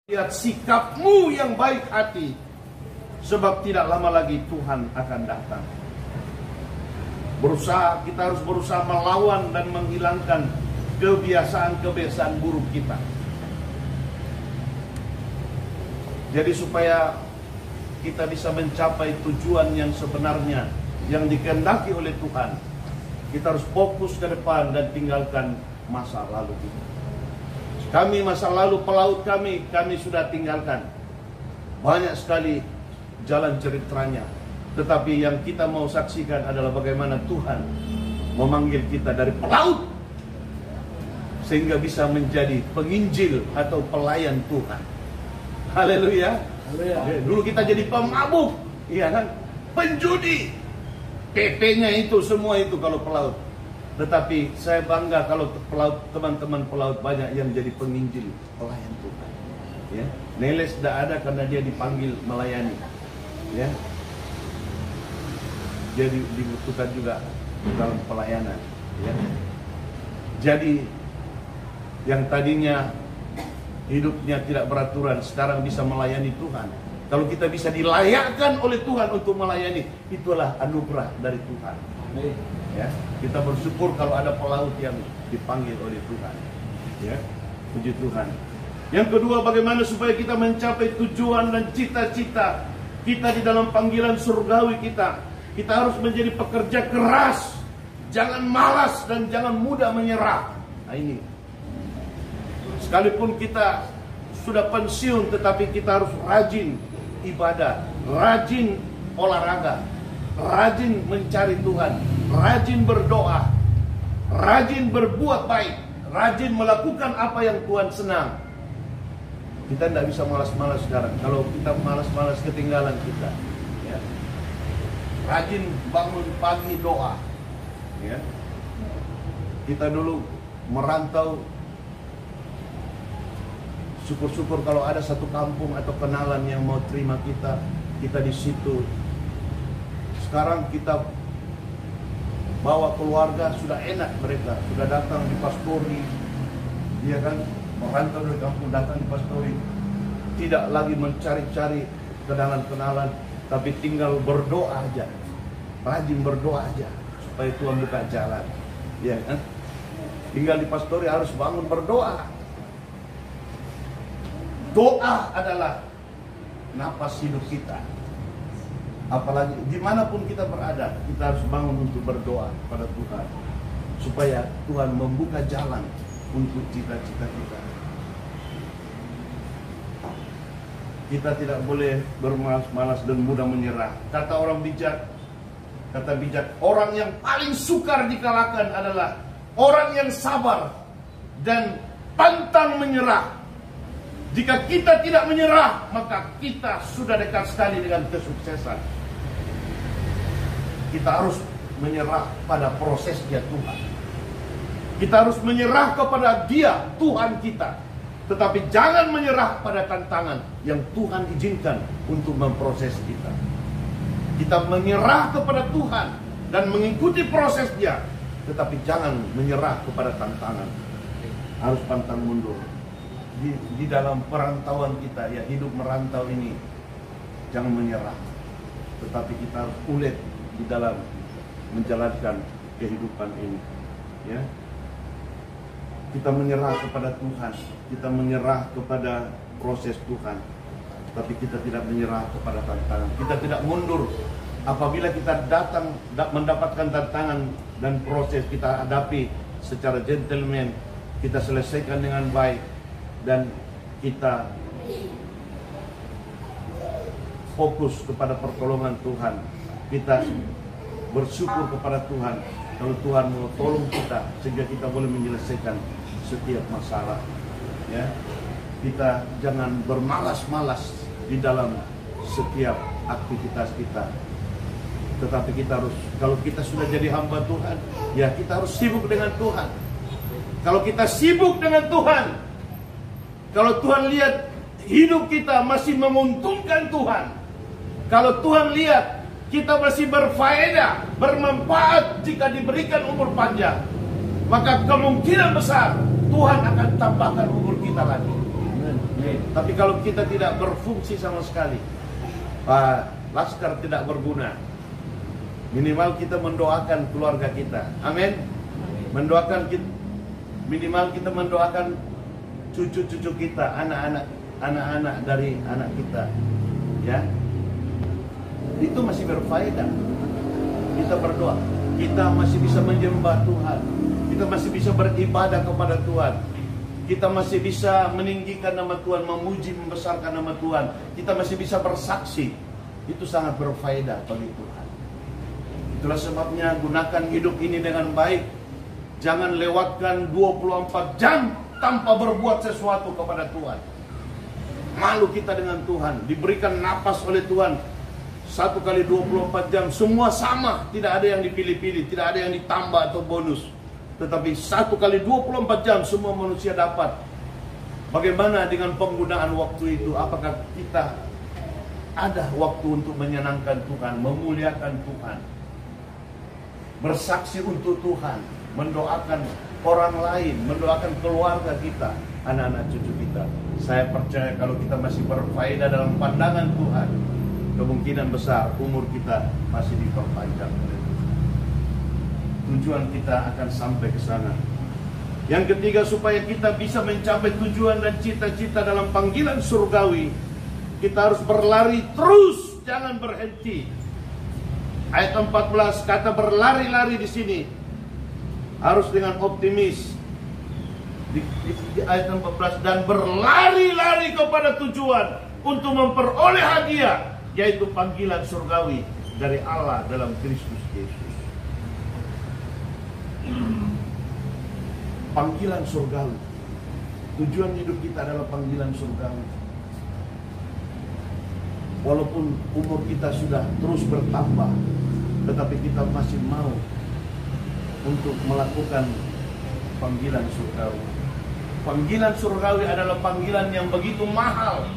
Lihat sikapmu yang baik hati, sebab tidak lama lagi Tuhan akan datang. Kita harus berusaha melawan dan menghilangkan kebiasaan-kebiasaan buruk kita. Jadi supaya kita bisa mencapai tujuan yang sebenarnya, yang dikehendaki oleh Tuhan, kita harus fokus ke depan dan tinggalkan masa lalu kita. Masa lalu pelaut kami sudah tinggalkan. Banyak sekali jalan ceritanya. Tetapi yang kita mau saksikan adalah bagaimana Tuhan memanggil kita dari pelaut sehingga bisa menjadi penginjil atau pelayan Tuhan. Haleluya. Dulu kita jadi pemabuk, iya kan? Penjudi. PT-nya itu semua itu kalau pelaut. Tetapi saya bangga kalau teman-teman pelaut banyak yang jadi penginjil, pelayan Tuhan. Ya, Neles tidak ada karena dia dipanggil melayani. Ya, dia dibutuhkan juga dalam pelayanan. Ya, jadi yang tadinya hidupnya tidak beraturan sekarang bisa melayani Tuhan. Kalau kita bisa dilayakkan oleh Tuhan untuk melayani, itulah anugerah dari Tuhan. Ya, kita bersyukur kalau ada pelaut yang dipanggil oleh Tuhan. Ya, puji Tuhan. Yang kedua, bagaimana supaya kita mencapai tujuan dan cita-cita kita di dalam panggilan surgawi kita. Kita harus menjadi pekerja keras, jangan malas dan jangan mudah menyerah. Nah ini, sekalipun kita sudah pensiun, tetapi kita harus rajin ibadah, rajin olahraga, rajin mencari Tuhan, rajin berdoa, rajin berbuat baik, rajin melakukan apa yang Tuhan senang. Kita tidak bisa malas-malas sekarang. Kalau kita malas-malas, ketinggalan kita. Ya. Rajin bangun pagi doa. Ya. Kita dulu merantau, syukur-syukur kalau ada satu kampung atau kenalan yang mau terima kita di situ. Sekarang kita bawa keluarga, sudah enak mereka, sudah datang di pastori, dia kan merantau dari kampung datang di pastori, tidak lagi mencari-cari kenalan-kenalan, tapi tinggal berdoa aja, rajin berdoa aja supaya Tuhan buka jalan, ya kan? Tinggal di pastori harus bangun berdoa. Doa adalah napas hidup kita. Apalagi dimanapun kita berada, kita harus bangun untuk berdoa pada Tuhan supaya Tuhan membuka jalan untuk cita-cita kita. Kita tidak boleh bermalas-malas dan mudah menyerah. Kata bijak, orang yang paling sukar dikalahkan adalah orang yang sabar dan pantang menyerah. Jika kita tidak menyerah, maka kita sudah dekat sekali dengan kesuksesan. Kita harus menyerah pada prosesnya Tuhan. Kita harus menyerah kepada Dia, Tuhan kita. Tetapi jangan menyerah pada tantangan yang Tuhan izinkan untuk memproses kita. Kita menyerah kepada Tuhan dan mengikuti prosesnya, tetapi jangan menyerah kepada tantangan. Harus pantang mundur. Di dalam perantauan kita, ya, hidup merantau ini, jangan menyerah, tetapi kita harus ulet di dalam menjalankan kehidupan ini, ya. Kita menyerah kepada Tuhan, kita menyerah kepada proses Tuhan, tapi kita tidak menyerah kepada tantangan. Kita tidak mundur apabila kita datang mendapatkan tantangan dan proses, kita hadapi secara gentleman, kita selesaikan dengan baik. Dan kita fokus kepada pertolongan Tuhan. Kita bersyukur kepada Tuhan kalau Tuhan mau tolong kita sehingga kita boleh menyelesaikan setiap masalah. Ya, kita jangan bermalas-malas di dalam setiap aktivitas kita. Tetapi kita harus, kalau kita sudah jadi hamba Tuhan, ya kita harus sibuk dengan Tuhan. Kalau kita sibuk dengan Tuhan, kalau Tuhan lihat hidup kita masih menguntungkan Tuhan, kalau Tuhan lihat kita masih berfaedah, bermanfaat jika diberikan umur panjang, maka kemungkinan besar Tuhan akan tambahkan umur kita lagi. Tapi kalau kita tidak berfungsi sama sekali, laskar tidak berguna. Minimal kita mendoakan keluarga kita. Amin. Mendoakan kita, minimal kita mendoakan cucu-cucu kita, anak-anak dari anak kita. Ya. Itu masih berfaedah. Kita berdoa, kita masih bisa menyembah Tuhan, kita masih bisa beribadah kepada Tuhan, kita masih bisa meninggikan nama Tuhan, memuji, membesarkan nama Tuhan, kita masih bisa bersaksi. Itu sangat berfaedah bagi Tuhan. Itulah sebabnya gunakan hidup ini dengan baik. Jangan lewatkan 24 jam tanpa berbuat sesuatu kepada Tuhan. Malu kita dengan Tuhan, diberikan napas oleh Tuhan 1 kali 24 jam, semua sama, tidak ada yang dipilih-pilih, tidak ada yang ditambah atau bonus. Tetapi 1 kali 24 jam semua manusia dapat. Bagaimana dengan penggunaan waktu itu? Apakah kita ada waktu untuk menyenangkan Tuhan, memuliakan Tuhan, bersaksi untuk Tuhan, mendoakan orang lain, mendoakan keluarga kita, anak-anak cucu kita? Saya percaya kalau kita masih berfaedah dalam pandangan Tuhan, kemungkinan besar umur kita masih diperpanjang oleh Tuhan. Tujuan kita akan sampai ke sana. Yang ketiga, supaya kita bisa mencapai tujuan dan cita-cita dalam panggilan surgawi, kita harus berlari terus, jangan berhenti. Ayat 14 kata berlari-lari di sini harus dengan optimis. Di ayat 14, dan berlari-lari kepada tujuan untuk memperoleh hadiah, yaitu panggilan surgawi dari Allah dalam Kristus Yesus. Panggilan surgawi. Tujuan hidup kita adalah panggilan surgawi. Walaupun umur kita sudah terus bertambah, tetapi kita masih mau untuk melakukan panggilan surgawi. Panggilan surgawi adalah panggilan yang begitu mahal.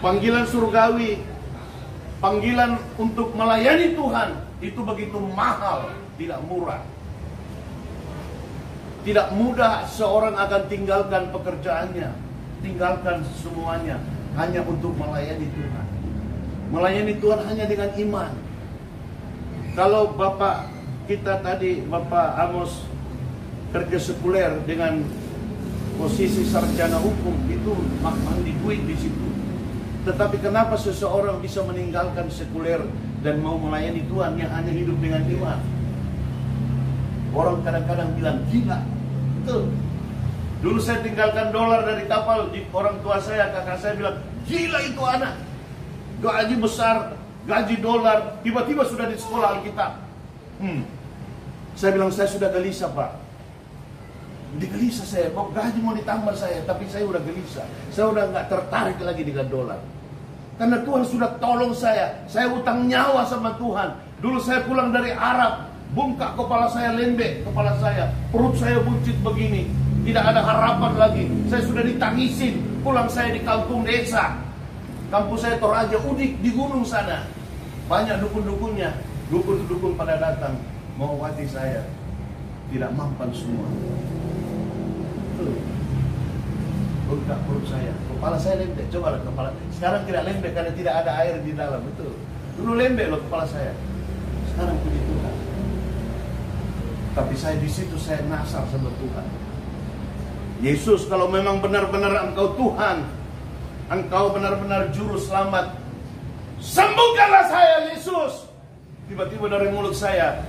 Panggilan surgawi, panggilan untuk melayani Tuhan, itu begitu mahal, tidak murah. Tidak mudah seorang akan tinggalkan pekerjaannya, tinggalkan semuanya hanya untuk melayani Tuhan. Melayani Tuhan hanya dengan iman. Kalau Bapak kita tadi, Bapak Amos, kerja sekuler dengan posisi sarjana hukum, itu mandi duit di situ. Tetapi kenapa seseorang bisa meninggalkan sekuler dan mau melayani Tuhan yang hanya hidup dengan iman? Orang kadang-kadang bilang gila. Betul. Dulu saya tinggalkan dolar dari kapal, orang tua saya, kakak saya bilang gila itu anak. Gaji besar, gaji dolar, tiba-tiba sudah di sekolah Alkitab. Saya bilang saya sudah gelisah, Pak. Digelisah saya, kok gaji mau ditambah saya, tapi saya udah gelisah. Saya udah nggak tertarik lagi dengan dolar. Karena Tuhan sudah tolong saya utang nyawa sama Tuhan. Dulu saya pulang dari Arab, bungkak kepala saya, lembek kepala saya, perut saya buncit begini, tidak ada harapan lagi. Saya sudah ditangisin, pulang saya di kampung desa. Kampung saya Toraja, Udik, di gunung sana. Banyak dukun-dukunnya, dukun-dukun pada datang, mau hati saya. Tidak mampan semua. Bengkak perut saya, kepala saya lembek. Coba lah kepala. Sekarang tidak lembek karena tidak ada air di dalam. Betul. Dulu lembek loh kepala saya. Sekarang puji Tuhan. Tapi saya di situ saya nasar sama Tuhan. Yesus, kalau memang benar-benar Engkau Tuhan, Engkau benar-benar juru selamat, sembuhkanlah saya, Yesus. Tiba-tiba dari mulut saya,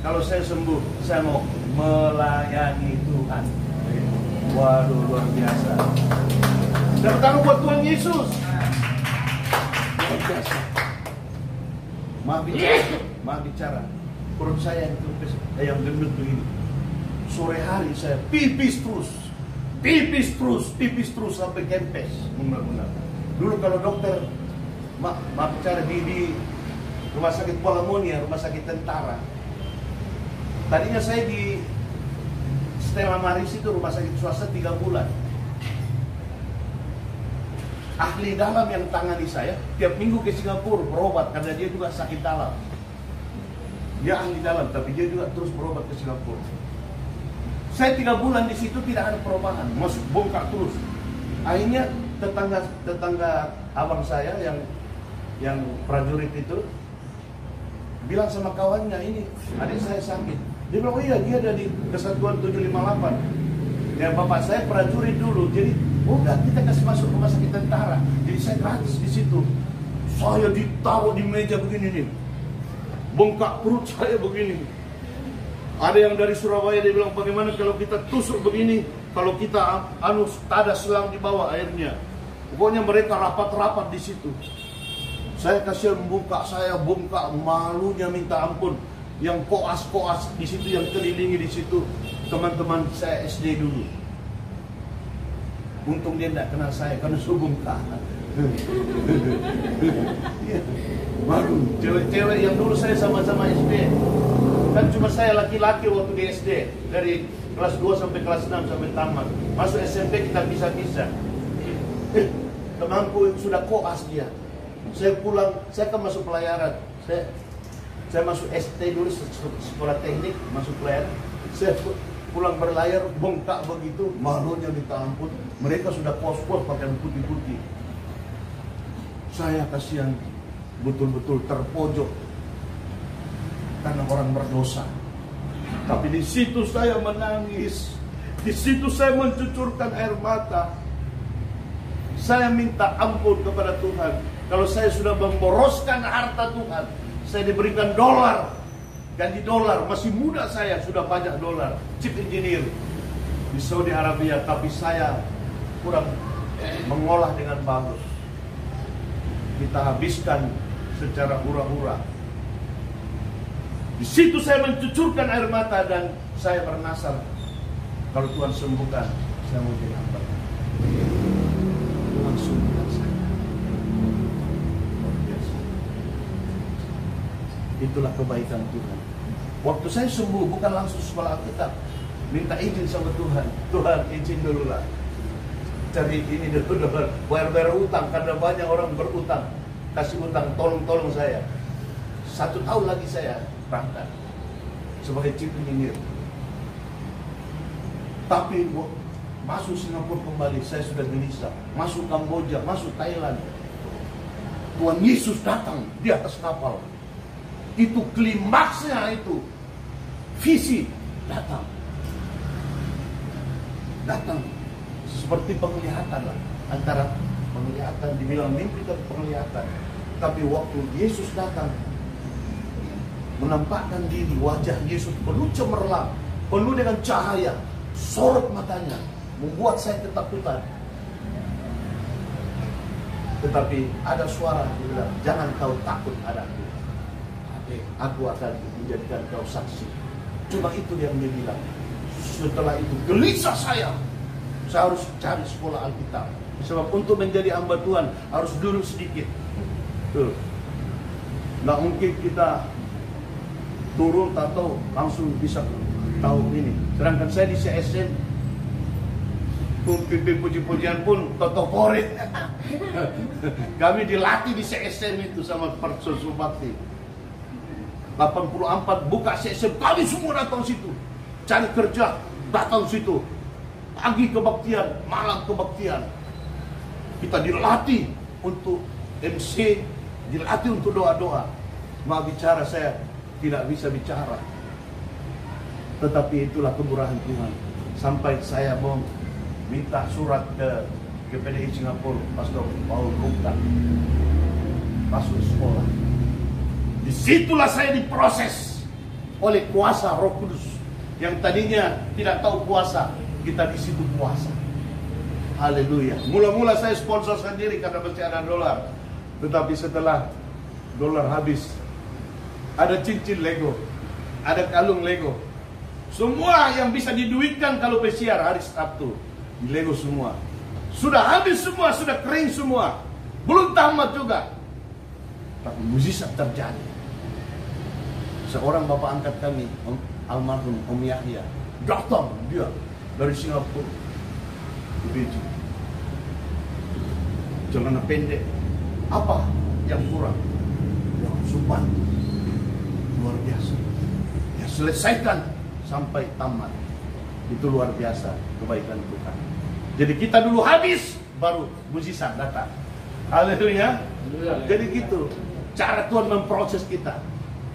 kalau saya sembuh, saya mau melayani Tuhan. Waduh, luar biasa. Dan bertanggung buat Tuhan Yesus. Luar biasa. Maaf bicara. Perut saya yang gendut begini. Sore hari saya pipis terus sampai kempes. Benar-benar. Dulu kalau dokter, maaf bicara di rumah sakit Polamonia, rumah sakit tentara. Tadinya saya di Stella Maris itu rumah sakit swasta 3 bulan. Ahli dalam yang tangani saya tiap minggu ke Singapura berobat karena dia juga sakit dalam. Dia ahli dalam tapi dia juga terus berobat ke Singapura. Saya 3 bulan di situ tidak ada perubahan, masuk bongkar terus. Akhirnya tetangga abang saya yang prajurit itu bilang sama kawannya, ini adik saya sakit. Dia bilang, oh iya, dia ada di Kesatuan 758. Ya, bapak saya prajurit dulu, jadi udah kita kasih masuk rumah sakit tentara. Jadi saya gratis di situ. Saya ditaruh di meja begini nih, bengkak perut saya begini. Ada yang dari Surabaya, dia bilang, bagaimana kalau kita tusuk begini, kalau kita ada selang di bawah airnya. Pokoknya mereka rapat-rapat di situ. Saya kasihan, saya bengkak, malunya minta ampun. Yang koas-koas di situ, yang kelilingi di situ, teman-teman saya SD dulu. Untung dia tidak kenal saya karena saya bengkak. Malu, cewek-cewek yang dulu saya sama-sama SD. Kan cuma saya laki-laki waktu di SD, dari kelas 2 sampai kelas 6 sampai tamat. Masuk SMP kita pisah-pisah. Temanku sudah koas dia. Saya pulang, saya kan masuk pelayaran. Saya masuk SD dulu, sekolah teknik, masuk pelayaran. Saya pulang berlayar, bengkak begitu, malunya minta ampun. Mereka sudah kos-kos pakaian putih-putih. Saya kasihan, betul-betul terpojok karena orang berdosa. Tapi di situ saya menangis, di situ saya mencucurkan air mata. Saya minta ampun kepada Tuhan. Kalau saya sudah memboroskan harta Tuhan, saya diberikan dolar, ganti dolar. Masih muda saya, sudah banyak dolar, chief engineer di Saudi Arabia. Tapi saya kurang mengolah dengan bagus. Kita habiskan secara hura-hura. Di situ saya mencucurkan air mata dan saya bernasar, kalau Tuhan sembuhkan, saya mau jadi hamba. Tuhan sembuhkan saya. Luar biasa. Itulah kebaikan Tuhan. Waktu saya sembuh bukan langsung sekolah Alkitab, minta izin sama Tuhan. Tuhan, izin dulu lah, cari ini dulu, bayar utang, karena banyak orang berutang. Kasih utang, tolong saya. 1 tahun lagi saya berangkat sebagai chief engineer. Tapi masuk Singapura kembali, saya sudah gelisah. Masuk Kamboja, masuk Thailand. Tuhan Yesus datang di atas kapal. Itu klimaksnya itu. Visi datang. Datang seperti penglihatan lah. Antara penglihatan, dibilang mimpi dan penglihatan. Tapi waktu Yesus datang, menampakkan diri, wajah Yesus penuh cemerlang, penuh dengan cahaya, sorot matanya, membuat saya ketakutan. Tetapi ada suara yang bilang, jangan kau takut padaku, aku akan menjadikan kau saksi. Cuma itu yang dia bilang. Setelah itu gelisah saya harus cari sekolah Alkitab. Sebab untuk menjadi hamba Tuhan harus duduk sedikit. Tuh. Nggak mungkin kita turun atau langsung bisa tahu ini. Sedangkan saya di CSN, pimpin puji-pujian pun Toto Korit. Kami dilatih di CSN itu sama Persusu Bakti. 84 buka CSN, kami semua datang situ. Cari kerja, datang situ. Pagi kebaktian, malam kebaktian. Kita dilatih untuk MC, dilatih untuk doa-doa. Mau bicara saya tidak bisa bicara. Tetapi itulah kemurahan Tuhan. Sampai saya mau minta surat ke PDI Singapura, Pastor Paul Rukta, masuk sekolah. Disitulah saya diproses oleh kuasa Roh Kudus. Yang tadinya tidak tahu kuasa, kita di situ kuasa. Haleluya. Mula-mula saya sponsor sendiri karena masih ada dolar. Tetapi setelah dolar habis, ada cincin Lego, ada kalung Lego. Semua yang bisa diduitkan kalau pesiar hari Sabtu di Lego semua. Sudah habis semua, sudah kering semua. Belum tamat juga. Tapi mujizat terjadi. Seorang bapak angkat kami, almarhum Om Yahya, datang dia dari Singapura ke Beijing. Celana pendek. Apa yang kurang? Yang sopan. Luar biasa. Ya, selesaikan sampai tamat. Itu luar biasa kebaikan Tuhan. Jadi kita dulu habis, baru mujizat datang. Haleluya. Jadi gitu cara Tuhan memproses kita.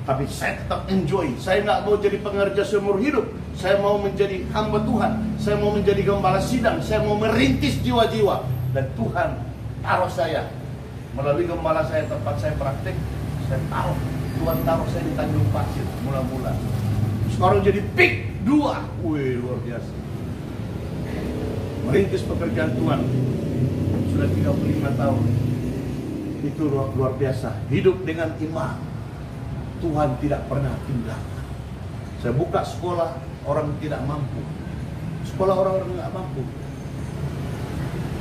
Tapi saya tetap enjoy. Saya nggak mau jadi pengerja seumur hidup. Saya mau menjadi hamba Tuhan. Saya mau menjadi gembala sidang. Saya mau merintis jiwa-jiwa. Dan Tuhan taruh saya melalui gembala saya, tempat saya praktek. Saya tahu Tuhan taruh saya di Tanjung Pasir mula-mula. Sekarang jadi PIK 2. Wih, luar biasa. Merintis pekerjaan Tuhan sudah 35 tahun. Itu luar biasa. Hidup dengan iman. Tuhan tidak pernah tinggalkan. Saya buka sekolah orang tidak mampu. Sekolah orang-orang tidak mampu.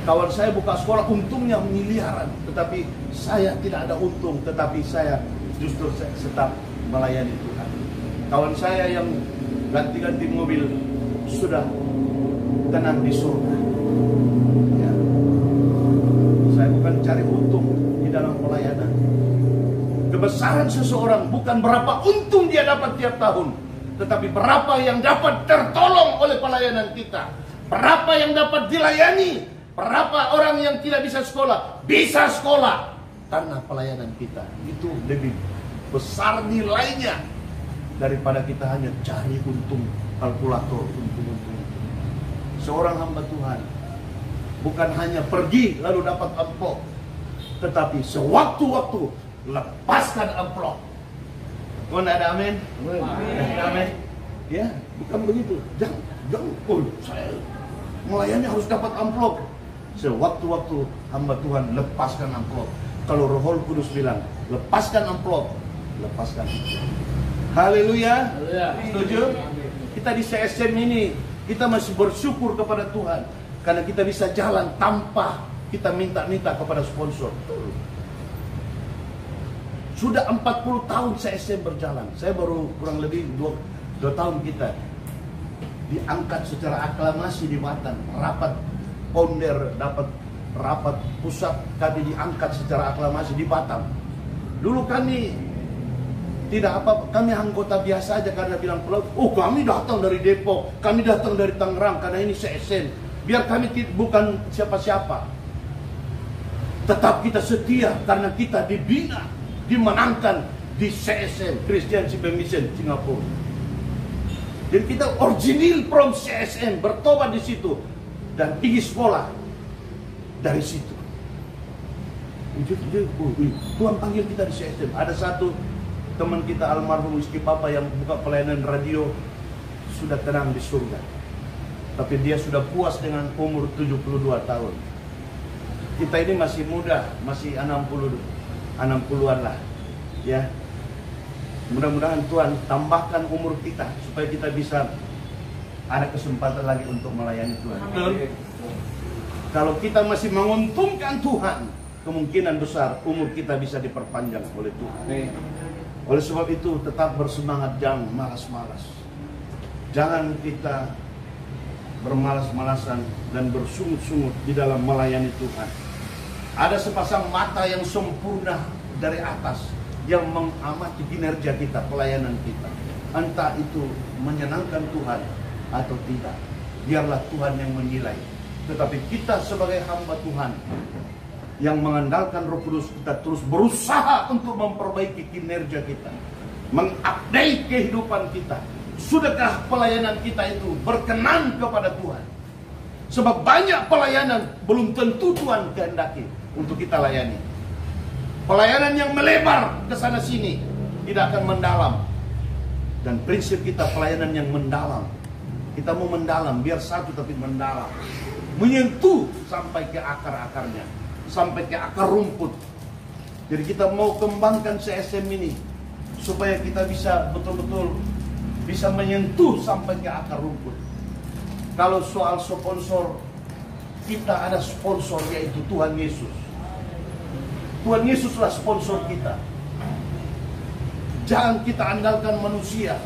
Kawan saya buka sekolah untungnya miliaran, tetapi saya tidak ada untung, tetapi saya justru tetap melayani Tuhan. Kawan saya yang ganti-ganti mobil sudah tenang di surga. Ya. Saya bukan cari untung di dalam pelayanan. Kebesaran seseorang bukan berapa untung dia dapat tiap tahun, tetapi berapa yang dapat tertolong oleh pelayanan kita. Berapa yang dapat dilayani. Berapa orang yang tidak bisa sekolah karena pelayanan kita. Itu lebih besar nilainya daripada kita hanya cari untung, kalkulator untung. Seorang hamba Tuhan bukan hanya pergi lalu dapat amplop, tetapi sewaktu-waktu lepaskan amplop. Ada amin? Amin. Ya, bukan begitu. Jangan, saya melayani harus dapat amplop. Sewaktu-waktu hamba Tuhan lepaskan amplop. Kalau Roh Kudus bilang lepaskan amplop, lepaskan. Haleluya. Setuju? Kita di CSM ini kita masih bersyukur kepada Tuhan karena kita bisa jalan tanpa kita minta-minta kepada sponsor. Sudah 40 tahun CSM berjalan. Saya baru kurang lebih 2 tahun kita diangkat secara aklamasi di Batam. Rapat ponder, dapat rapat pusat, kami diangkat secara aklamasi di Batam. Dulu kami tidak apa, kami anggota biasa aja karena bilang kami datang dari Depok, kami datang dari Tangerang karena ini CSM. Biar kami bukan siapa-siapa. Tetap kita setia karena kita dibina, dimenangkan di CSM, Christian Civil Mission Singapura. Jadi kita original from CSM, bertobat di situ dan pergi sekolah dari situ. Tuhan panggil kita di CSM. Ada satu teman kita almarhum Rizky Papa yang buka pelayanan radio, sudah tenang di surga. Tapi dia sudah puas dengan umur 72 tahun. Kita ini masih muda, masih 60-an lah. Ya. Mudah-mudahan Tuhan tambahkan umur kita supaya kita bisa ada kesempatan lagi untuk melayani Tuhan. Kalau kita masih menguntungkan Tuhan, kemungkinan besar umur kita bisa diperpanjang oleh Tuhan. Oleh sebab itu tetap bersemangat, jangan malas-malas. Jangan kita bermalas-malasan dan bersungut-sungut di dalam melayani Tuhan. Ada sepasang mata yang sempurna dari atas yang mengamati kinerja kita, pelayanan kita. Entah itu menyenangkan Tuhan atau tidak, biarlah Tuhan yang menilai. Tetapi kita sebagai hamba Tuhan yang mengandalkan Roh Kudus, kita terus berusaha untuk memperbaiki kinerja kita, mengupdate kehidupan kita. Sudahkah pelayanan kita itu berkenan kepada Tuhan? Sebab banyak pelayanan belum tentu Tuhan kehendaki untuk kita layani. Pelayanan yang melebar ke sana sini tidak akan mendalam. Dan prinsip kita pelayanan yang mendalam. Kita mau mendalam, biar satu tapi mendalam. Menyentuh sampai ke akar-akarnya, sampai ke akar rumput. Jadi kita mau kembangkan CSM ini supaya kita bisa betul-betul bisa menyentuh sampai ke akar rumput. Kalau soal sponsor, kita ada sponsor yaitu Tuhan Yesus. Tuhan Yesuslah sponsor kita. Jangan kita andalkan manusia.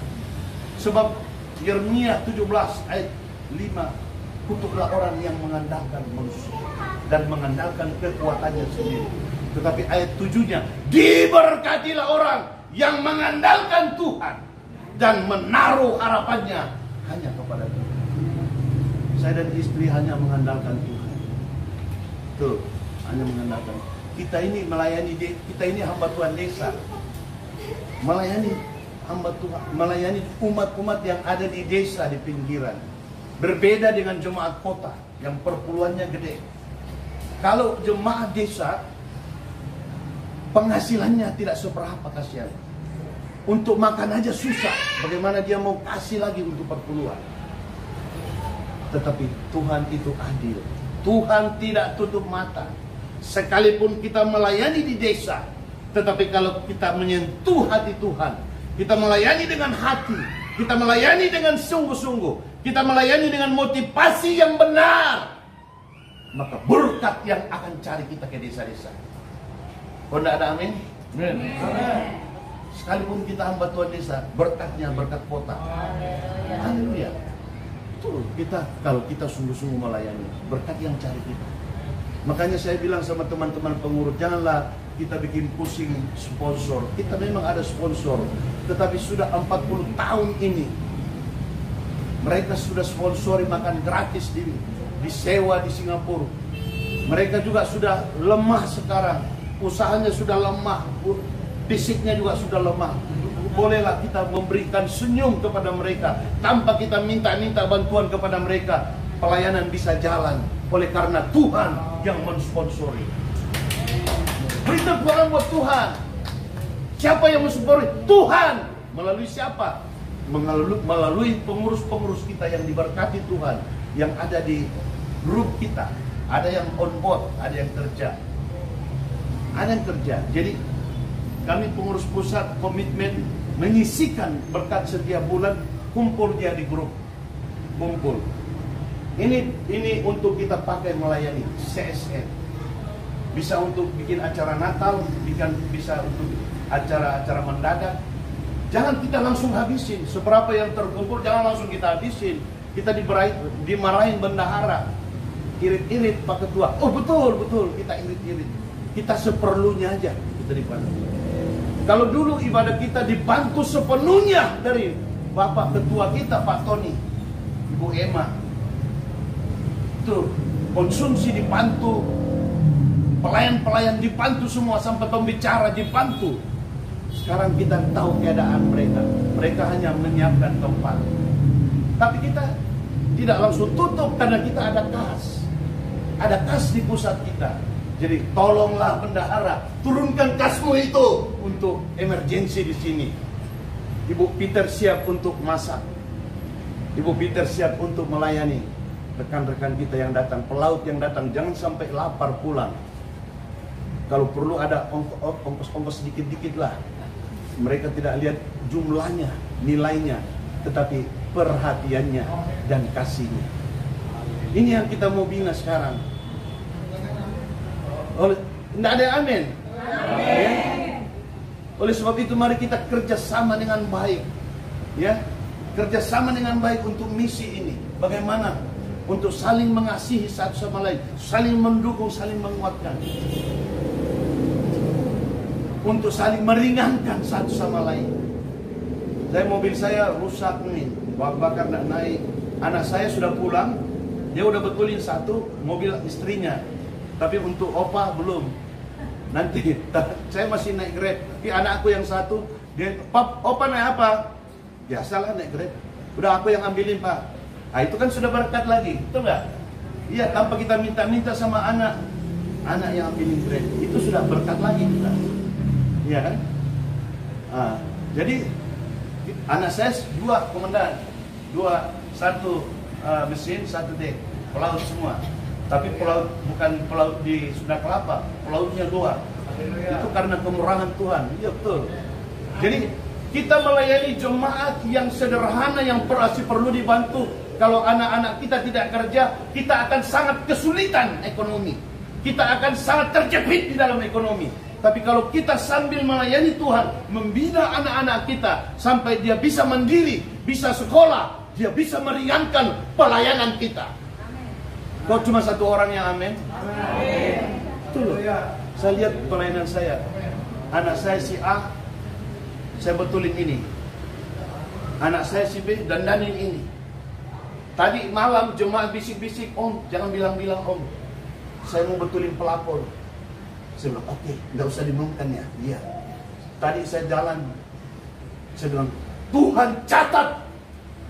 Sebab Yeremia 17 ayat 5, kutuklah orang yang mengandalkan manusia dan mengandalkan kekuatannya sendiri. Tetapi ayat 7-nya, diberkatilah orang yang mengandalkan Tuhan dan menaruh harapannya hanya kepada Tuhan. Saya dan istri hanya mengandalkan Tuhan. Tuh, hanya mengandalkan. Kita ini melayani, kita ini hamba Tuhan desa. Melayani hamba Tuhan, melayani umat-umat yang ada di desa, di pinggiran. Berbeda dengan jemaat kota yang perpuluhannya gede. Kalau jemaat desa, penghasilannya tidak seberapa, kasihan. Untuk makan aja susah. Bagaimana dia mau kasih lagi untuk perpuluhan? Tetapi Tuhan itu adil. Tuhan tidak tutup mata. Sekalipun kita melayani di desa, tetapi kalau kita menyentuh hati Tuhan, kita melayani dengan hati, kita melayani dengan sungguh-sungguh, kita melayani dengan motivasi yang benar, maka berkat yang akan cari kita ke desa-desa. Oh, tidak ada amin? Amin. Sekalipun kita hamba Tuhan desa, berkatnya berkat kota. Haleluya. Tuh, kalau kita sungguh-sungguh melayani, berkat yang cari kita. Makanya saya bilang sama teman-teman pengurus, janganlah kita bikin pusing sponsor. Kita memang ada sponsor, tetapi sudah 40 tahun ini mereka sudah sponsori makan gratis disewa di Singapura. Mereka juga sudah lemah sekarang, usahanya sudah lemah, fisiknya juga sudah lemah. Bolehlah kita memberikan senyum kepada mereka tanpa kita minta-minta bantuan kepada mereka. Pelayanan bisa jalan oleh karena Tuhan yang mensponsori. Beri tepuk tangan buat Tuhan. Siapa yang mensponsori? Tuhan. Melalui siapa? Melalui pengurus-pengurus kita yang diberkati Tuhan, yang ada di grup kita. Ada yang on board, ada yang kerja. Ada yang kerja. Jadi kami pengurus pusat komitmen menyisikan berkat setiap bulan, kumpul dia di grup. Kumpul. Ini untuk kita pakai melayani CSN. Bisa untuk bikin acara Natal, bisa untuk acara-acara mendadak. Jangan kita langsung habisin. Seberapa yang terkumpul jangan langsung kita habisin. Kita dimarahin bendahara. Irit-irit Pak Ketua. Oh betul, kita irit-irit. Kita seperlunya aja kita dibantu. Kalau dulu ibadah kita dibantu sepenuhnya dari Bapak Ketua kita, Pak Tony, Ibu Emma. Tuh, konsumsi dibantu, pelayan-pelayan dibantu semua, sampai pembicara dibantu. Sekarang kita tahu keadaan mereka. Mereka hanya menyiapkan tempat. Tapi kita tidak langsung tutup karena kita ada kas. Ada kas di pusat kita. Jadi tolonglah bendahara, turunkan kasmu itu untuk emergensi di sini. Ibu Peter siap untuk masak. Ibu Peter siap untuk melayani rekan-rekan kita yang datang, pelaut yang datang, jangan sampai lapar pulang. Kalau perlu ada ongkos-ongkos sedikit-dikit lah. Mereka tidak lihat jumlahnya, nilainya, tetapi perhatiannya dan kasihnya. Ini yang kita mau bina sekarang. Tidak ada amin. Ya? Oleh sebab itu mari kita kerjasama dengan baik, ya, kerjasama dengan baik untuk misi ini. Bagaimana untuk saling mengasihi satu sama lain, saling mendukung, saling menguatkan, untuk saling meringankan satu sama lain. Mobil saya rusak nih, bakar tidak naik. Anak saya sudah pulang, dia udah betulin satu mobil istrinya. Tapi untuk opa belum. Nanti saya masih naik Grab. Tapi anakku yang satu, dia, "Pap, opa naik apa?" Biasalah naik Grab. Udah aku yang ambilin, Pak. Nah, itu kan sudah berkat lagi, betul nggak? Iya, tanpa kita minta-minta sama anak yang ambilin Grab, itu sudah berkat lagi kita. Iya kan? Nah, jadi anak saya dua komandan, satu mesin, satu dek, pelaut semua. Tapi pelaut bukan pelaut di Sunda Kelapa, pelautnya dua. Itu karena kemurahan Tuhan. Iya betul. Jadi kita melayani jemaat yang sederhana, yang masih perlu dibantu. Kalau anak-anak kita tidak kerja, kita akan sangat kesulitan ekonomi. Kita akan sangat terjepit di dalam ekonomi. Tapi kalau kita sambil melayani Tuhan, membina anak-anak kita sampai dia bisa mandiri, bisa sekolah, dia bisa meringankan pelayanan kita. Kok cuma satu orang yang amin? Amin. Itu loh. Saya lihat pelayanan saya. Anak saya si A, saya betulin ini. Anak saya si B, dandanin ini. Tadi malam jemaat bisik-bisik, "Om, jangan bilang-bilang Om." saya mau betulin pelapor. Saya bilang, oke, nggak usah diumumkan ya. Iya. Tadi saya jalan, saya bilang, Tuhan catat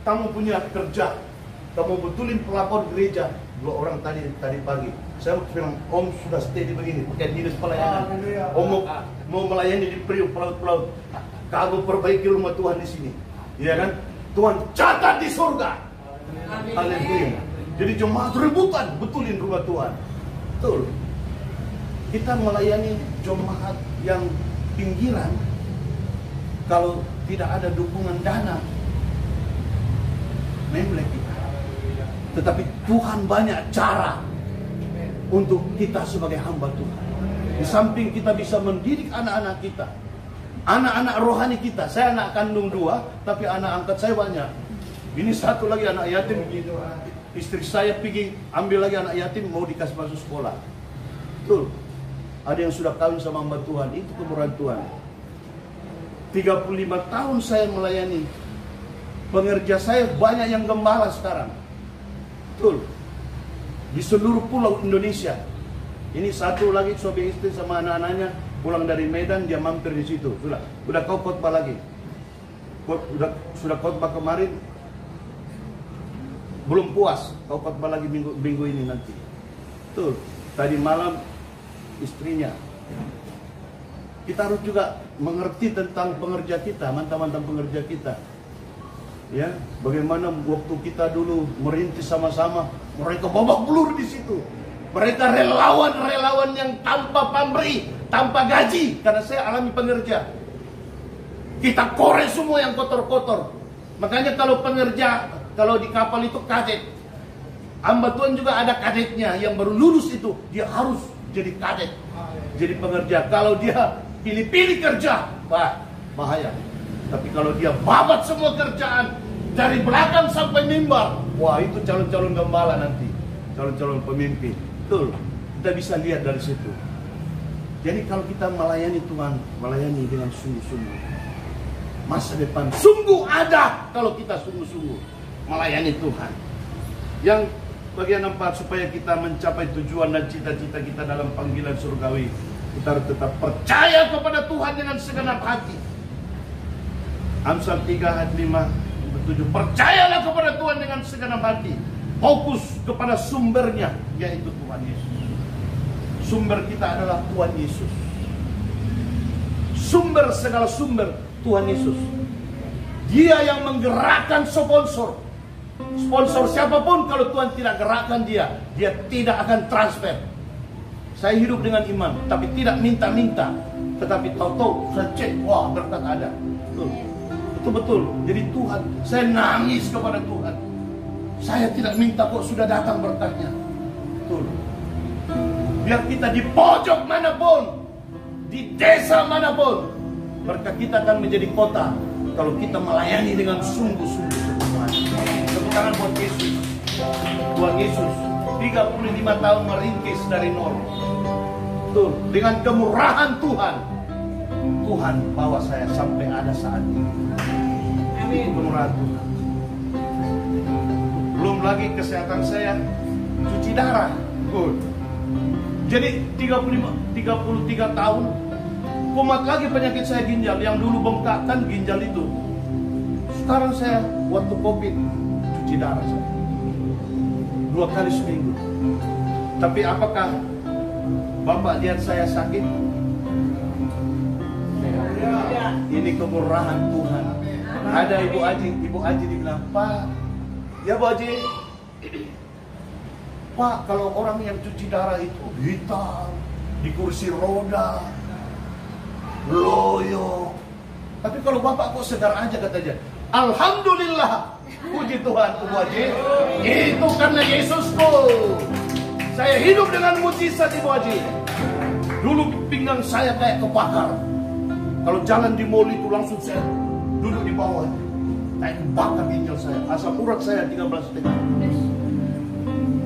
kamu punya kerja, kamu betulin pelapor gereja. 2 orang tadi pagi. Saya bilang, Om sudah stay di begini, pakai dinas pelayanan. Om mau melayani di Priok, pelaut-pelaut. Kamu perbaiki rumah Tuhan di sini, ya kan? Tuhan catat di surga. Haleluya. Jadi jemaat rebutan betulin rumah Tuhan. Betul. Kita melayani jemaat yang pinggiran, kalau tidak ada dukungan dana, memblek kita. Tetapi Tuhan banyak cara untuk kita sebagai hamba Tuhan. Di samping kita bisa mendidik anak-anak kita, anak-anak rohani kita. Saya anak kandung 2, tapi anak angkat saya banyak. Ini satu lagi anak yatim. Istri saya pergi ambil lagi anak yatim, mau dikasih masuk sekolah. Betul. Ada yang sudah kawin sama hamba Tuhan. Itu kemurahan Tuhan. 35 tahun saya melayani. Pengerja saya banyak yang gembala sekarang. Betul. Di seluruh pulau Indonesia. Ini satu lagi suami istri sama anak-anaknya pulang dari Medan, dia mampir di situ. Sudah kau khotbah lagi. Sudah khotbah kemarin. Belum puas, kau khotbah lagi minggu ini nanti. Tuh, tadi malam istrinya. Kita harus juga mengerti tentang pengerja kita, mantan-mantan pengerja kita. Ya, bagaimana waktu kita dulu merintis sama-sama, mereka babak belur di situ. Mereka relawan-relawan yang tanpa pamrih, tanpa gaji, karena saya alami pengerja. Kita korek semua yang kotor-kotor. Makanya kalau pengerja, kalau di kapal itu kadet. Hamba Tuhan juga ada kadetnya yang baru lulus itu, dia harus jadi kadet, jadi pengerja. Kalau dia pilih-pilih kerja, bahaya. Tapi kalau dia babat semua kerjaan dari belakang sampai mimbar, wah itu calon-calon gembala nanti, calon-calon pemimpin. Betul, kita bisa lihat dari situ. Jadi kalau kita melayani Tuhan, melayani dengan sungguh-sungguh, masa depan sungguh ada kalau kita sungguh-sungguh melayani Tuhan. Yang bagian 4, supaya kita mencapai tujuan dan cita-cita kita dalam panggilan surgawi, kita harus tetap percaya kepada Tuhan dengan segenap hati. Amsal 3 ayat 5-7, percayalah kepada Tuhan dengan segenap hati. Fokus kepada sumbernya, yaitu Tuhan Yesus. Sumber kita adalah Tuhan Yesus. Sumber segala sumber Tuhan Yesus. Dia yang menggerakkan sponsor. Sponsor siapapun, kalau Tuhan tidak gerakkan dia tidak akan transfer. Saya hidup dengan iman, tapi tidak minta-minta. Tetapi tahu-tahu saya cek, wah berkat ada. Betul. Jadi Tuhan, saya nangis kepada Tuhan. Saya tidak minta kok, sudah datang berkatnya. Betul. Biar kita di pojok manapun, di desa manapun, berkat kita akan menjadi kota kalau kita melayani dengan sungguh-sungguh. Tepuk tangan buat Yesus. Tuhan Yesus 35 tahun merintis dari nol. Tuh, dengan kemurahan Tuhan, Tuhan bawa saya sampai ada saat ini. Amin. Kemurahan Tuhan. Belum lagi kesehatan saya, cuci darah. Good. Jadi 33 tahun, kumat lagi penyakit saya ginjal. Yang dulu bengkakan ginjal itu, sekarang saya waktu COVID cuci darah saya 2 kali seminggu. Tapi apakah Bapak lihat saya sakit? Ini kemurahan Tuhan. Ada Ibu Aji dibilang, Pak, ya Bu Aji, Pak, kalau orang yang cuci darah itu hitam, di kursi roda, loyo. Tapi kalau Bapak kok segar aja katanya. Alhamdulillah, puji Tuhan Bu Aji. Itu karena Yesusku. Saya hidup dengan mujizat Ibu Aji. Dulu pinggang saya kayak kebakar. Kalau jalan di mall itu langsung saya duduk di bawah. Kayak kebakar ginjal saya. Asam urat saya 13,5.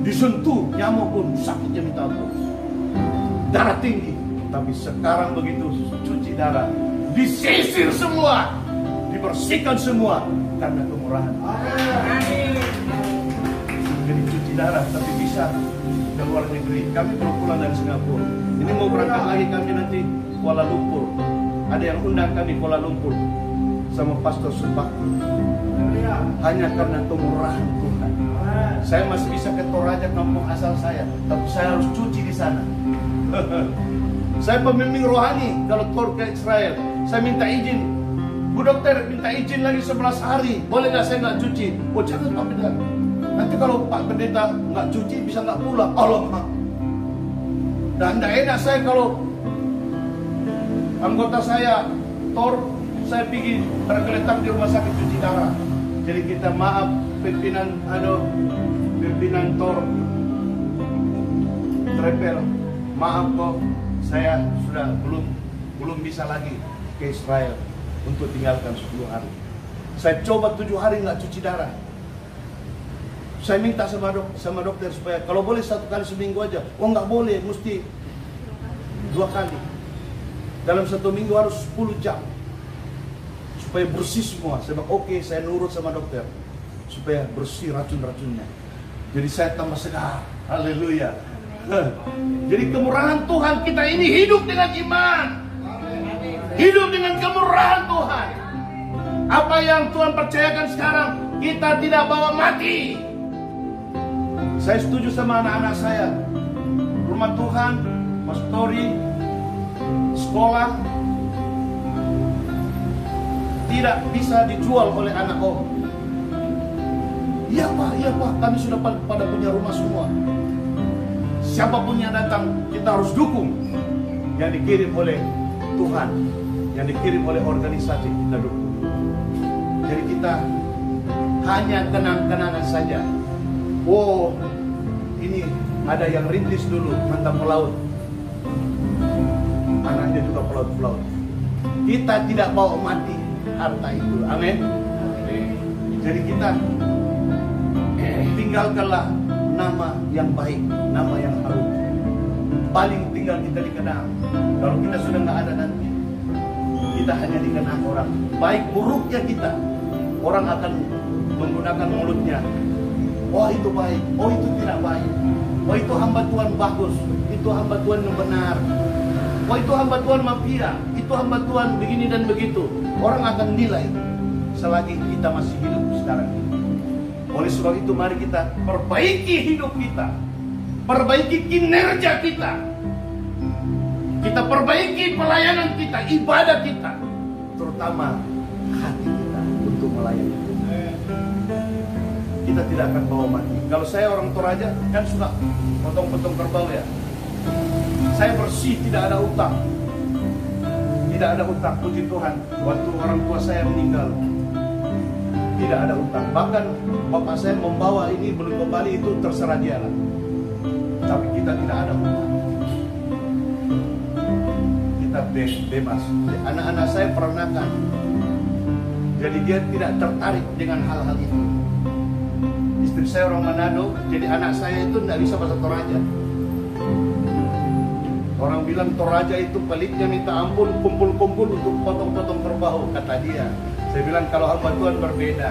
Disentuh nyamuk pun sakitnya minta ampun. Darah tinggi. Tapi sekarang begitu cuci darah, disisir semua, dibersihkan semua karena kemurahan. Jadi cuci darah tapi bisa ke luar negeri. Kami belum pulang dari Singapura. Ini mau berangkat lagi kami nanti Kuala Lumpur. Ada yang undang kami Kuala Lumpur sama Pastor Subakti. Hanya karena kemurahan Tuhan. Saya masih bisa ke Toraja, kampung asal saya, tapi saya harus cuci di sana. Saya pembimbing rohani. Kalau tur ke Israel, saya minta izin. Bu dokter minta izin lagi 11 hari. Boleh nggak saya nggak cuci? Oh jangan Pak Pendeta. Nanti kalau Pak Pendeta nggak cuci bisa nggak pulang. Allah Pak. Dan tidak enak saya kalau anggota saya tor, saya pergi tergeletak di rumah sakit cuci darah. Jadi kita maaf pimpinan pimpinan tor Trepel, maaf kok saya sudah belum bisa lagi ke Israel untuk tinggalkan 10 hari. Saya coba 7 hari nggak cuci darah. Saya minta sama dokter supaya kalau boleh 1 kali seminggu aja. Oh nggak boleh, mesti 2 kali. Dalam 1 minggu harus 10 jam supaya bersih semua. Saya bilang oke, saya nurut sama dokter supaya bersih racun-racunnya. Jadi saya tambah segar. Haleluya. Jadi kemurahan Tuhan kita ini hidup dengan iman. Hidup dengan kemurahan Tuhan. Apa yang Tuhan percayakan sekarang, kita tidak bawa mati. Saya setuju sama anak-anak saya. Rumah Tuhan, pastori, sekolah tidak bisa dijual oleh anak om. Iya Pak, kami sudah pada punya rumah semua. Siapapun yang datang, kita harus dukung. Yang dikirim oleh Tuhan, yang dikirim oleh organisasi, kita dukung. Jadi kita hanya kenang-kenangan saja. Oh, ini ada yang rintis dulu, mantan pelaut. Anaknya juga pelaut-pelaut. Kita tidak bawa mati harta itu. Amin. Jadi kita tinggalkanlah nama yang baik, nama yang harum. Paling tinggal kita dikenal. Kalau kita sudah nggak ada nanti, kita hanya dikenal orang. Baik buruknya kita, orang akan menggunakan mulutnya. Oh itu baik, oh itu tidak baik. Oh itu hamba Tuhan bagus, itu hamba Tuhan yang benar. Oh itu hamba Tuhan mafia, itu hamba Tuhan begini dan begitu. Orang akan nilai selagi kita masih hidup sekarang ini. Oleh sebab itu mari kita perbaiki hidup kita, perbaiki kinerja kita, kita perbaiki pelayanan kita, ibadah kita, terutama hati kita untuk melayani Tuhan. Kita tidak akan bawa mati. Kalau saya orang Toraja kan suka potong-potong kerbau ya. Saya bersih, tidak ada utang. Tidak ada utang, puji Tuhan. Waktu orang tua saya meninggal, tidak ada utang. Bahkan bapak saya membawa ini belum kembali, itu terserah dia lah. Tapi kita tidak ada utang. Kita bebas. Anak-anak saya peranakan. Jadi dia tidak tertarik dengan hal-hal itu. Istri saya orang Manado, jadi anak saya itu tidak bisa bahasa Toraja. Orang bilang Toraja itu pelitnya minta ampun, kumpul-kumpul untuk potong-potong kerbau, kata dia. Saya bilang kalau hamba Tuhan berbeda.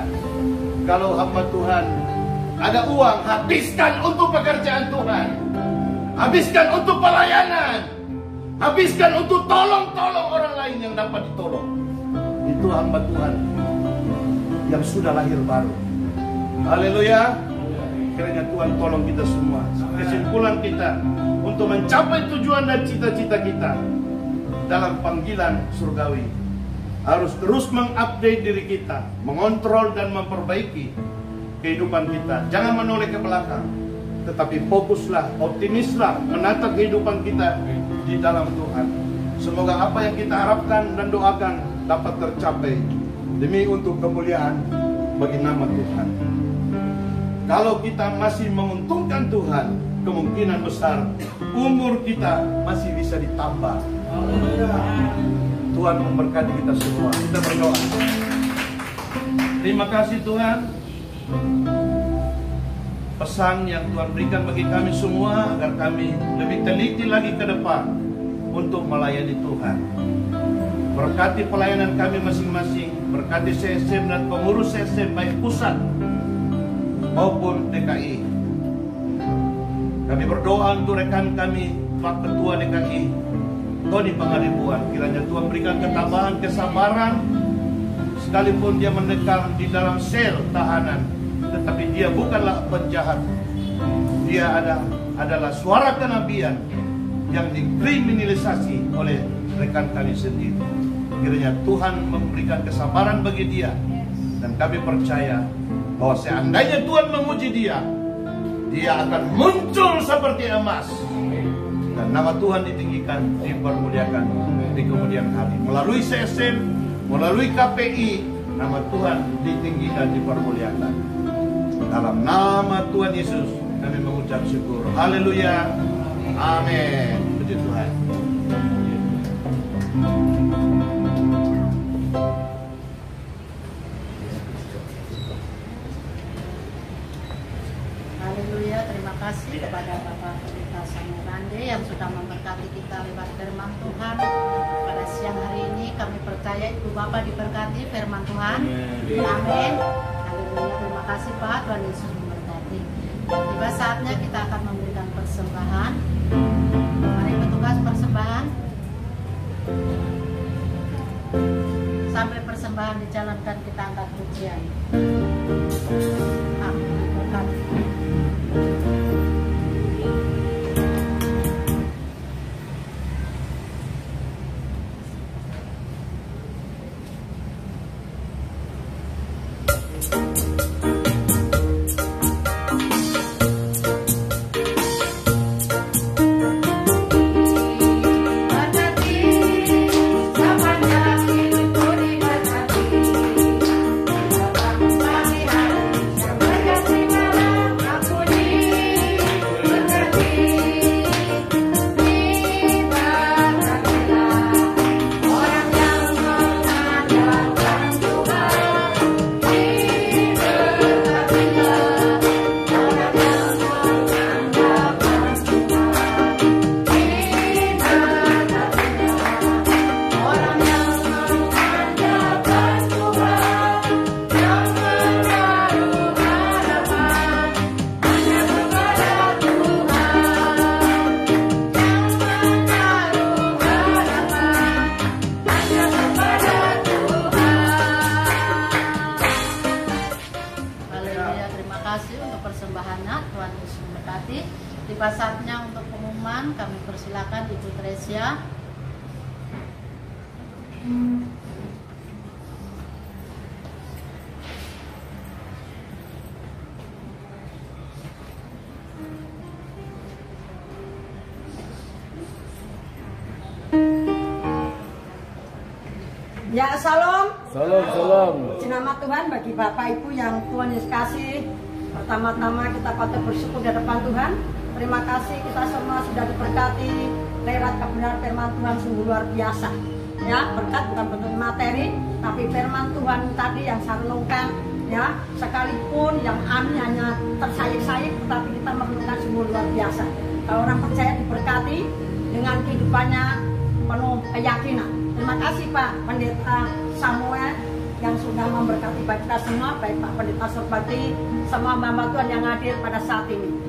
Kalau hamba Tuhan ada uang, habiskan untuk pekerjaan Tuhan. Habiskan untuk pelayanan. Habiskan untuk tolong-tolong orang lain yang dapat ditolong. Itu hamba Tuhan yang sudah lahir baru. Haleluya. Kiranya Tuhan tolong kita semua. Kesimpulan kita untuk mencapai tujuan dan cita-cita kita dalam panggilan surgawi, harus terus mengupdate diri kita, mengontrol dan memperbaiki kehidupan kita. Jangan menoleh ke belakang, tetapi fokuslah, optimislah menata kehidupan kita di dalam Tuhan. Semoga apa yang kita harapkan dan doakan dapat tercapai demi untuk kemuliaan bagi nama Tuhan. Kalau kita masih menguntungkan Tuhan, kemungkinan besar umur kita masih bisa ditambah. Tuhan memberkati kita semua. Kita berdoa. Terima kasih Tuhan. Pesan yang Tuhan berikan bagi kami semua, agar kami lebih teliti lagi ke depan untuk melayani Tuhan. Berkati pelayanan kami masing-masing. Berkati CSM dan pengurus CSM baik pusat maupun DKI. Kami berdoa untuk rekan kami, Pak Ketua DKI Tony Pangaribuan. Kiranya Tuhan berikan ketabahan, kesabaran, sekalipun dia mendekam di dalam sel tahanan, tetapi dia bukanlah penjahat. Dia adalah suara kenabian yang dikriminalisasi oleh rekan kami sendiri. Kiranya Tuhan memberikan kesabaran bagi dia, dan kami percaya bahwa seandainya Tuhan menguji dia, dia akan muncul seperti emas, dan nama Tuhan ditinggikan, dipermuliakan di kemudian hari. Melalui CSM, melalui KPI, nama Tuhan ditinggikan, dipermuliakan. Dalam nama Tuhan Yesus kami mengucap syukur. Haleluya. Amin. Puji Tuhan. Haleluya, terima kasih kepada Bapak Pendeta Samuel Rande yang sudah memberkati kita lewat firman Tuhan. Pada siang hari ini kami percaya Ibu Bapak diberkati firman Tuhan. Amin. Haleluya, terima kasih Pak, Tuhan Yesus memberkati. Tiba saatnya kita akan memberikan persembahan. Mari petugas persembahan. Sampai persembahan dijalankan, kita angkat pujian. Amin. Berkati. Tiba saatnya untuk pengumuman, kami persilakan Ibu Tresia. Ya, salam. Salam. Nama Tuhan bagi Bapak Ibu yang Tuhan Yesus kasih. Pertama-tama kita patut bersyukur di depan Tuhan. Terima kasih kita semua sudah diberkati lewat kebenaran firman Tuhan, sungguh luar biasa. Ya, berkat bukan bentuk materi, tapi firman Tuhan tadi yang saya renungkan. Ya, sekalipun yang amin hanya tersayik-sayik, tetapi kita merenungkan sungguh luar biasa. Kalau orang percaya diberkati dengan kehidupannya penuh keyakinan. Terima kasih Pak Pendeta Samuel yang sudah memberkati baik kita semua, baik Pak Pendeta Surbakti, semua hamba Tuhan yang hadir pada saat ini.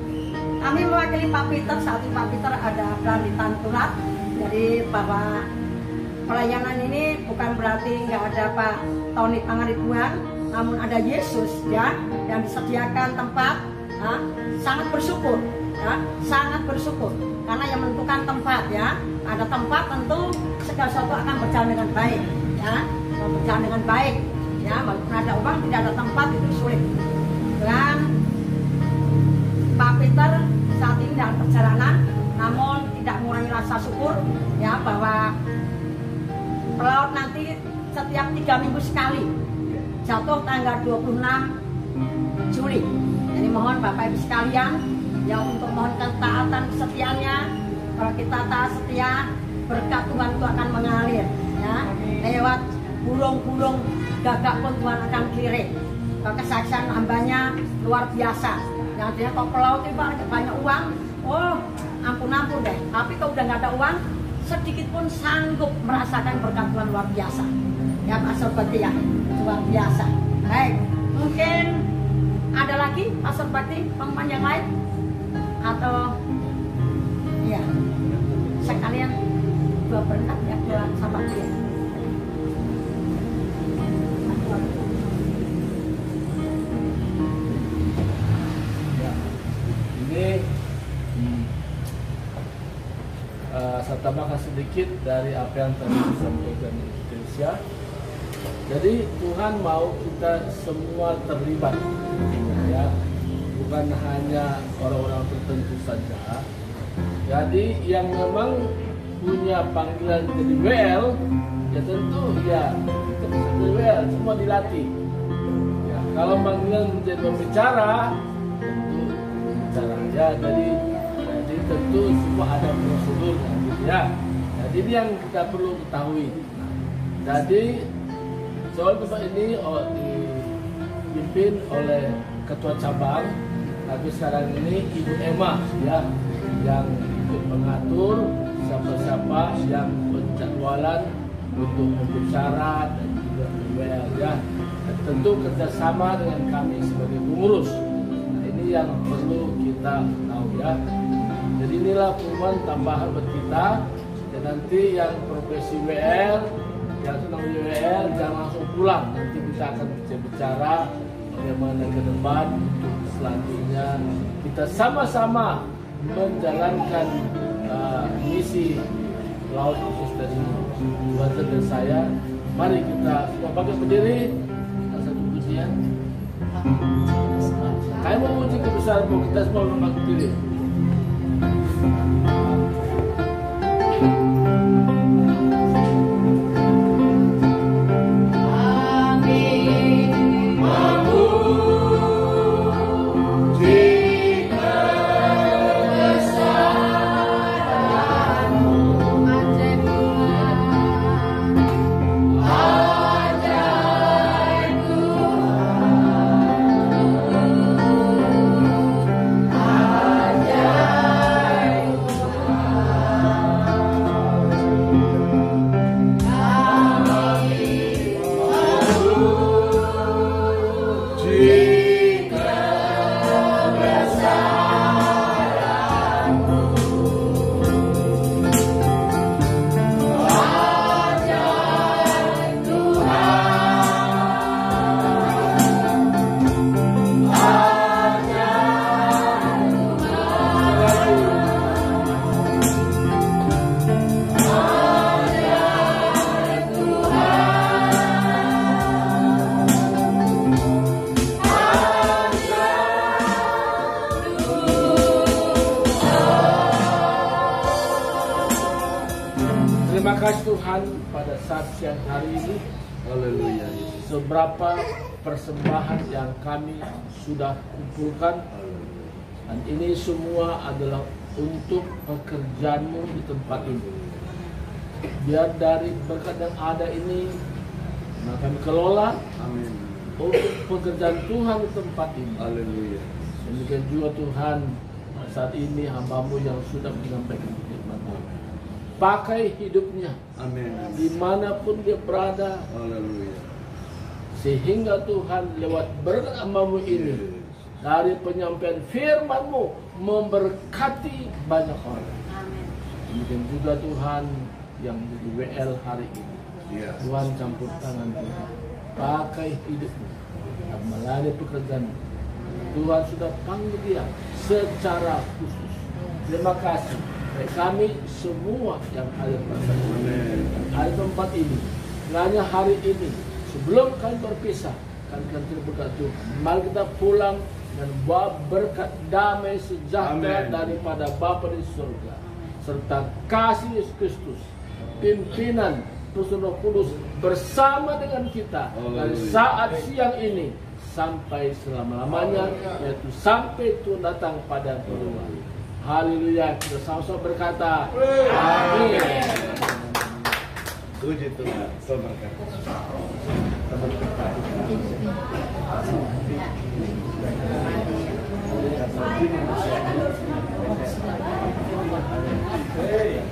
Kami mewakili Pak Peter, saat ini Pak Peter ada pelantikan surat, jadi bahwa pelayanan ini bukan berarti nggak ada Pak Tony Pangaribuan, namun ada Yesus ya yang disediakan tempat. Sangat bersyukur ya, sangat bersyukur karena yang menentukan tempat ya, ada tempat tentu segala sesuatu akan berjalan dengan baik ya, berjalan dengan baik ya, walaupun ada uang tidak ada tempat itu sulit. Dan Pak Peter saat ini dalam perjalanan, namun tidak mengurangi rasa syukur ya bahwa pelaut nanti setiap 3 minggu sekali jatuh tanggal 26 Juli. Jadi mohon Bapak Ibu sekalian yang untuk mohon ketaatan kesetiaannya, kalau kita taat setia, berkat Tuhan itu akan mengalir ya, lewat burung-burung gagak pun Tuhan akan kirim. Kesaksian hambanya luar biasa. Yang dia kok pelaut itu ada banyak uang, oh ampun deh. Tapi kalau udah nggak ada uang, sedikit pun sanggup merasakan berkat Tuhan luar biasa. Ya Pak Surbakti ya, luar biasa. Baik, mungkin ada lagi Pak Surbakti pengumuman yang lain atau kalian dua berkat ya, dua sahabat dia. Ini saya tambahkan sedikit dari apa yang tadi disampaikan Indonesia. Jadi Tuhan mau kita semua terlibat, ya, bukan hanya orang-orang tertentu saja. Jadi yang memang punya panggilan jadi WL, ya tentu ya kita bisa jadi WL, semua dilatih. Ya, kalau panggilan menjadi pembicara, tentu bicara ya. Jadi tentu semua ada prosedurnya, gitu ya. Jadi ini yang kita perlu ketahui. Jadi soal tempat ini dipimpin oleh ketua cabang, tapi sekarang ini Ibu Emma ya yang ikut mengatur siapa-siapa yang penjadwalan untuk berbicara dan juga WL ya. Dan tentu kerjasama dengan kami sebagai pengurus. Nah, ini yang perlu kita tahu ya. Jadi inilah pengumuman tambahan buat kita. Dan nanti yang profesi WL, yang senang WL jangan langsung pulang. Nanti kita akan bicara bagaimana ke depan untuk selanjutnya kita sama-sama menjalankan misi laut khusus dari Tuhan dan saya. Mari kita semua bangkit berdiri. Satu pujian. Kami memuji kebesaran kita semua bangkit berdiri. Terima kasih Tuhan pada saat siang hari ini. Haleluya. Seberapa persembahan yang kami sudah kumpulkan, dan ini semua adalah untuk pekerjaanmu di tempat ini. Biar dari berkat yang ada ini kami kelola untuk pekerjaan Tuhan di tempat ini. Haleluya. Demikian juga Tuhan saat ini hamba-Mu yang sudah menyampaikan firman-Mu. Pakai hidupnya, amin, dimanapun dia berada, haleluya. Sehingga Tuhan lewat berkat hamba-Mu ini, dari penyampaian firman-Mu memberkati banyak orang. Amin. Demikian juga Tuhan yang di WL hari ini, Tuhan campur tangan Tuhan, pakai hidupmu dan melayani pekerjaan. Tuhan sudah panggil dia secara khusus. Terima kasih. Kami semua yang ada di tempat ini, hanya hari ini sebelum kami berpisah, kami akan berkat Tuhan. Mari kita pulang dan bawa berkat damai sejahtera daripada Bapa di surga, serta kasih Yesus Kristus, pimpinan Roh Kudus bersama dengan kita dari saat siang ini sampai selama-lamanya, yaitu sampai Tuhan datang pada kedua. Haleluya, kita sama-sama berkata amin. Puji Tuhan, berkat. Hey.